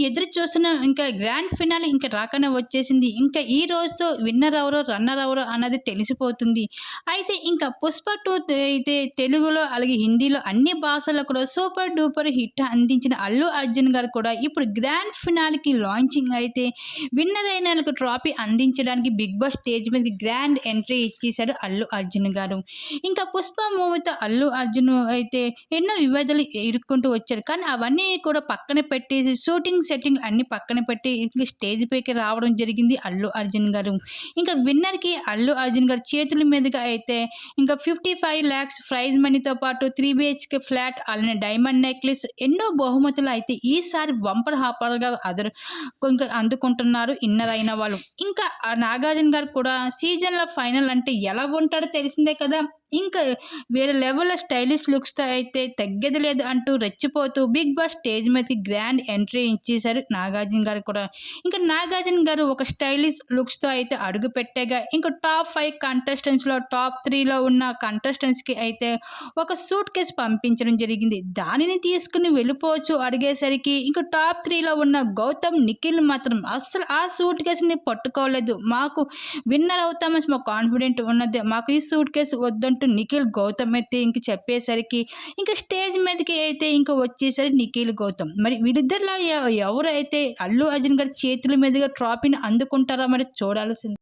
ఎదురు చూస్తున్న ఇంకా గ్రాండ్ ఫినాలే ఇంక రాకనే వచ్చేసింది. ఇంకా ఈ రోజుతో విన్నర్ ఎవరో, రన్నర్ ఎవరో అన్నది తెలిసిపోతుంది. అయితే ఇంకా 'పుష్ప 2' అయితే తెలుగులో అలాగే హిందీలో అన్ని భాషల్లో కూడా సూపర్ డూపర్ హిట్ అందించిన అల్లు అర్జున్ గారు కూడా ఇప్పుడు గ్రాండ్ ఫినాలేకి లాంచింగ్ అయితే విన్నర్ అయిన వాళ్ళకి ట్రోఫీ అందించడానికి 'బిగ్ బాస్' స్టేజ్ మీదకి గ్రాండ్ ఎంట్రీ ఇచ్చేసాడు అల్లు అర్జున్ గారు. ఇంకా 'పుష్ప' మూవీతో అల్లు అర్జున్ అయితే ఎన్నో వివాదాలు ఇరుక్కుంటూ వచ్చాడు. కానీ అవన్నీ కూడా పక్కన పెట్టేసి షూటింగ్, సెట్టింగ్ అన్నీ పక్కన పెట్టి ఇంక స్టేజ్ పైకి రావడం జరిగింది అల్లు అర్జున్ గారు. ఇంకా విన్నర్‌కి అల్లు అర్జున్ గారి చేతుల మీదుగా అయితే ఇంకా 55 లాక్స్ ప్రైజ్ మనీతో పాటు 3 బీహెచ్‌కే ఫ్లాట్, అలానే డైమండ్ నెక్లెస్ ఎన్నో బహుమతులు అయితే ఈసారి బంపర్ హాపర్‌గా ఇంకా అందుకుంటున్నారు విన్నర్ అయిన వాళ్ళు. ఇంకా నాగార్జున గారు కూడా సీజన్‌లో ఫైనల్ అంటే ఎలా ఉంటాడో తెలిసిందే కదా! ఇంకా వేరే లెవెల్‌లో స్టైలిష్ లుక్స్‌తో అయితే తగ్గేది లేదు అంటూ రెచ్చిపోతూ 'బిగ్ బాస్' స్టేజ్ మీదకి గ్రాండ్ ఎంట్రీ ఇచ్చేసారు నాగార్జున గారు కూడా. ఇంకా నాగార్జున గారు ఒక స్టైలిష్ లుక్స్‌తో అయితే అడుగుపెట్టాగా ఇంకా టాప్ 5 కంటెస్టెంట్స్‌లో టాప్ 3లో ఉన్న కంటెస్టెంట్స్‌కి అయితే ఒక సూట్ కేస్ పంపించడం జరిగింది. దానిని తీసుకొని వెళ్ళిపోవచ్చు అడిగేసరికి ఇంకా టాప్ 3లో ఉన్న గౌతమ్, నిఖిల్ మాత్రం అస్సలు ఆ సూట్ కేస్‌ని పట్టుకోలేదు. మాకు విన్నర్ అవుతామని మాకు కాన్ఫిడెంట్ ఉన్నది. మాకు ఈ సూట్ కేస్ వద్దంటూ నిఖిల్, గౌతమ్ అయితే ఇంక చెప్పేసరికి ఇంక స్టేజ్ మీదకి అయితే ఇంక వచ్చేసారు నిఖిల్, గౌతమ్. మరి వీళ్ళిద్దరిలో ఎవరైతే అల్లు అర్జున్ గారి చేతుల మీదుగా ట్రోఫీని అందుకుంటారో మరి చూడాల్సిందే.